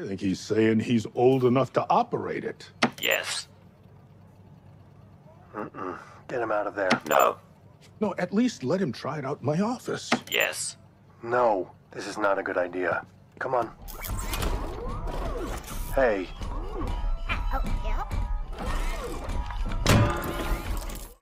I think he's saying he's old enough to operate it. Yes. Get him out of there. No. No, at least let him try it out in my office. Yes. No, this is not a good idea. Come on. Hey.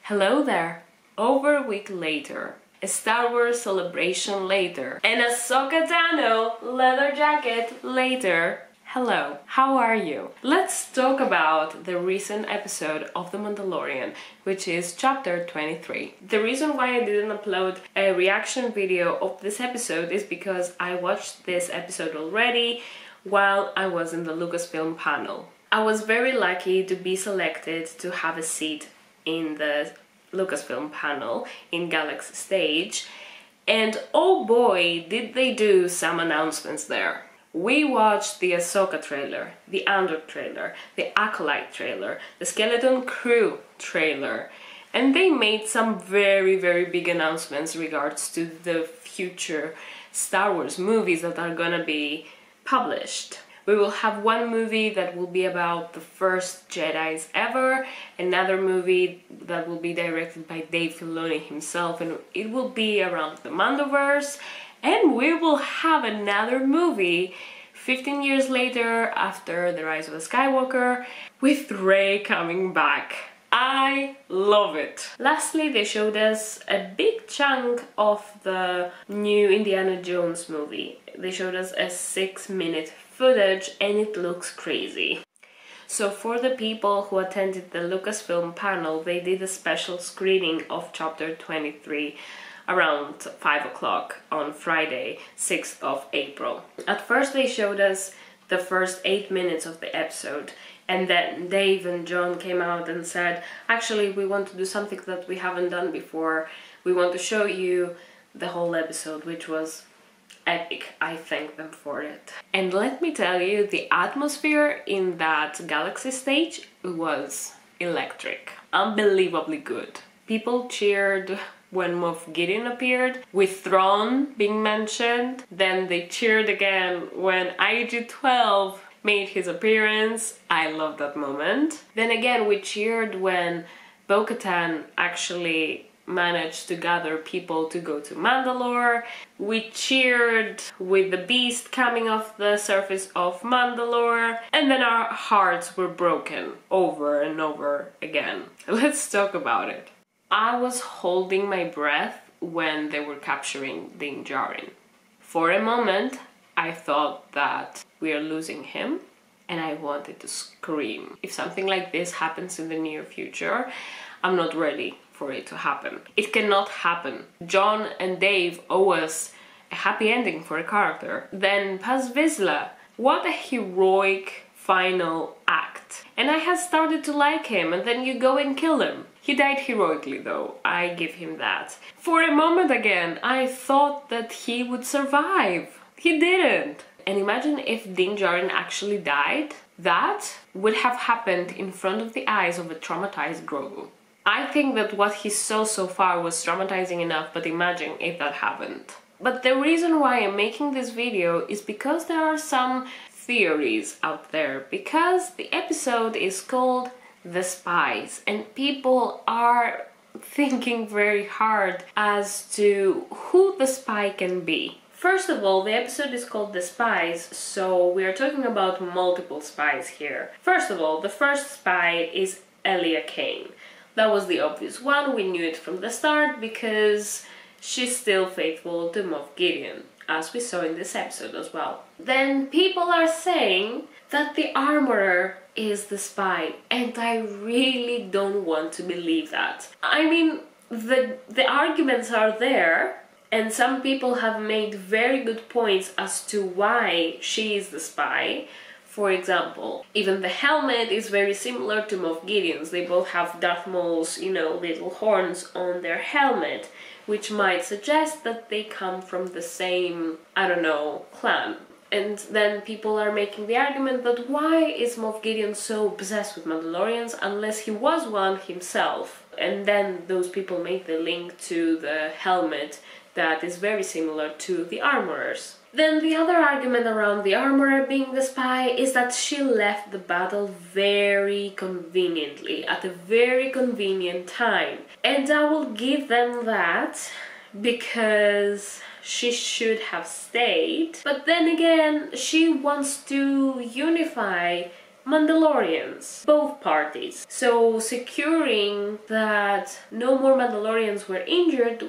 Hello there. Over a week later, a Star Wars celebration later, and a Ahsoka Tano leather jacket later. Hello, how are you? Let's talk about the recent episode of The Mandalorian, which is chapter 23. The reason why I didn't upload a reaction video of this episode is because I watched this episode already while I was in the Lucasfilm panel. I was very lucky to be selected to have a seat in the Lucasfilm panel in Galaxy Stage, and oh boy did they do some announcements there. We watched the Ahsoka trailer, the Andor trailer, the Acolyte trailer, the Skeleton Crew trailer, and they made some very big announcements regards to the future Star Wars movies that are gonna be published. We will have one movie that will be about the first Jedis ever, another movie that will be directed by Dave Filoni himself, and it will be around the Mandoverse, and we will have another movie 15 years later after The Rise of the Skywalker with Rey coming back. I love it. Lastly, they showed us a big chunk of the new Indiana Jones movie. They showed us a 6-minute footage and it looks crazy. So for the people who attended the Lucasfilm panel, they did a special screening of chapter 23 around 5 o'clock on Friday, 6th of April. At first they showed us the first 8 minutes of the episode, and then Dave and John came out and said, actually we want to do something that we haven't done before. We want to show you the whole episode, which was epic. I thank them for it. And let me tell you, the atmosphere in that Galaxy Stage was electric. Unbelievably good. People cheered when Moff Gideon appeared, with Thrawn being mentioned. Then they cheered again when IG-12 made his appearance. I love that moment. Then again we cheered when Bo-Katan actually managed to gather people to go to Mandalore. We cheered with the beast coming off the surface of Mandalore, and then our hearts were broken over and over again. Let's talk about it. I was holding my breath when they were capturing Din Djarin. For a moment, I thought that we are losing him, and I wanted to scream. If something like this happens in the near future, I'm not ready for it to happen. It cannot happen. John and Dave owe us a happy ending for a character. Then Paz Vizsla, what a heroic final act. And I had started to like him, and then you go and kill him. He died heroically though, I give him that. For a moment again, I thought that he would survive. He didn't. And imagine if Din Djarin actually died. That would have happened in front of the eyes of a traumatized Grogu. I think that what he saw so far was traumatizing enough, but imagine if that happened. But the reason why I'm making this video is because there are some theories out there, because the episode is called The Spies, and people are thinking very hard as to who the spy can be. First of all, the episode is called The Spies, so we are talking about multiple spies here. First of all, the first spy is Elia Kane. That was the obvious one, we knew it from the start because she's still faithful to Moff Gideon, as we saw in this episode as well. Then people are saying that the armorer is the spy, and I really don't want to believe that. I mean, the arguments are there, and some people have made very good points as to why she is the spy. For example, even the helmet is very similar to Moff Gideon's. They both have Darth Maul's, little horns on their helmet, which might suggest that they come from the same, clan. And then people are making the argument that why is Moff Gideon so obsessed with Mandalorians unless he was one himself? And then those people make the link to the helmet that is very similar to the armorers. Then the other argument around the armorer being the spy is that she left the battle very conveniently, at a very convenient time. And I will give them that, because she should have stayed. But then again, she wants to unify Mandalorians, both parties. So securing that no more Mandalorians were injured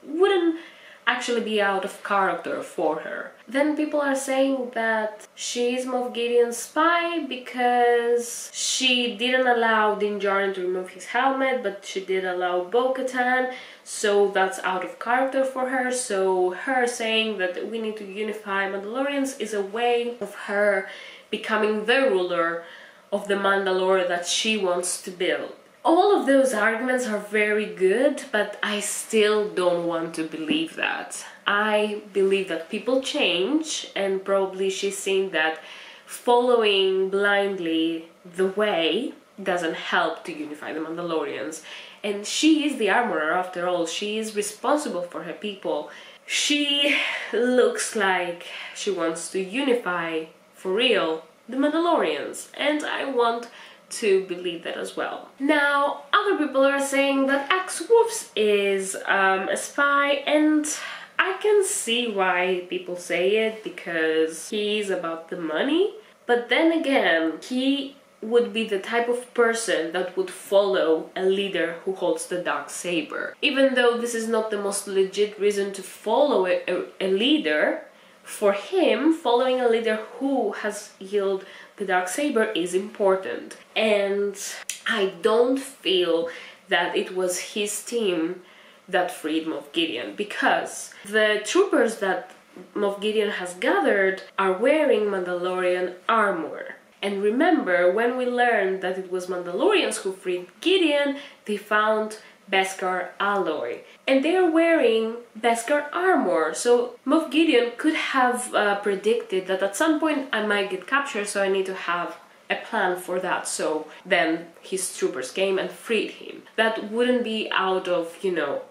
wouldn't actually be out of character for her. Then people are saying that she is Moff Gideon's spy because she didn't allow Din Djarin to remove his helmet, but she did allow Bo-Katan, so that's out of character for her. So her saying that we need to unify Mandalorians is a way of her becoming the ruler of the Mandalore that she wants to build. All of those arguments are very good, but I still don't want to believe that. I believe that people change, and probably she's seen that following blindly the way doesn't help to unify the Mandalorians. And she is the armorer after all. She is responsible for her people. She looks like she wants to unify, for real, the Mandalorians, and I want to believe that as well. Now, other people are saying that Axe-Woofs is a spy, and I can see why people say it, because he's about the money, but then again, he would be the type of person that would follow a leader who holds the dark saber. Even though this is not the most legit reason to follow a leader, for him, following a leader who has held the darksaber is important. And I don't feel that it was his team that freed Moff Gideon, because the troopers that Moff Gideon has gathered are wearing Mandalorian armor. And remember, when we learned that it was Mandalorians who freed Gideon, they found Beskar alloy, and they are wearing Beskar armor. So Moff Gideon could have predicted that at some point I might get captured, so I need to have a plan for that. So then his troopers came and freed him. That wouldn't be out of,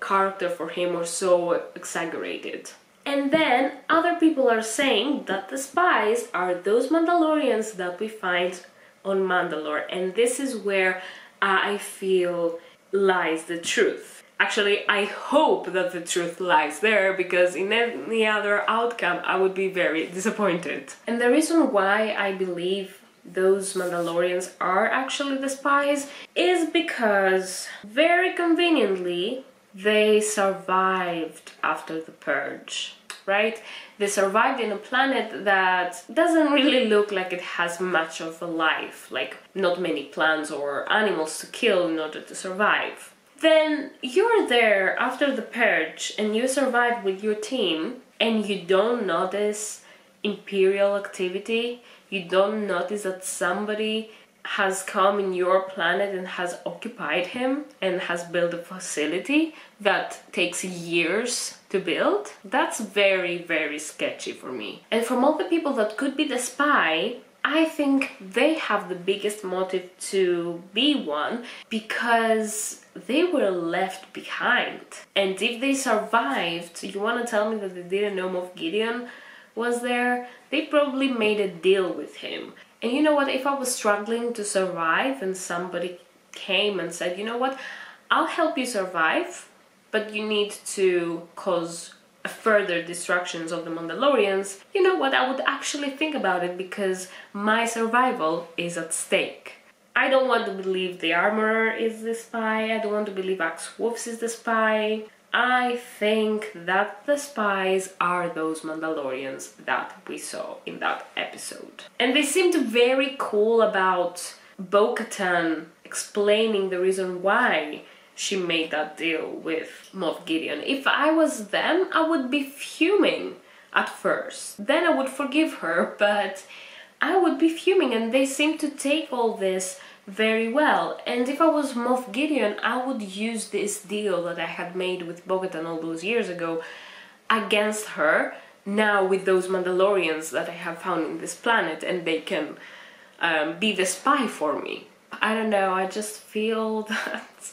character for him or so exaggerated. And then other people are saying that the spies are those Mandalorians that we find on Mandalore, and this is where I feel lies the truth. Actually, I hope that the truth lies there, because in any other outcome I would be very disappointed. And the reason why I believe those Mandalorians are actually the spies is because, very conveniently, they survived after the purge, right? They survived in a planet that doesn't really look like it has much of a life, like not many plants or animals to kill in order to survive. Then you're there after the purge and you survive with your team, and you don't notice Imperial activity, you don't notice that somebody has come in your planet and has occupied him and has built a facility that takes years to build. That's very, very sketchy for me. And from all the people that could be the spy, I think they have the biggest motive to be one, because they were left behind. And if they survived, you want to tell me that they didn't know Moff Gideon was there? They probably made a deal with him. And you know what, if I was struggling to survive and somebody came and said, you know what, I'll help you survive, but you need to cause further destructions of the Mandalorians, you know what, I would actually think about it, because my survival is at stake. I don't want to believe the armorer is the spy, I don't want to believe Axe-Woofs is the spy. I think that the spies are those Mandalorians that we saw in that episode. And they seemed very cool about Bo-Katan explaining the reason why she made that deal with Moff Gideon. If I was them, I would be fuming at first. Then I would forgive her, but I would be fuming, and they seem to take all this very well. And if I was Moff Gideon, I would use this deal that I had made with Bo-Katan all those years ago against her, now with those Mandalorians that I have found in this planet, and they can be the spy for me. I don't know, I just feel that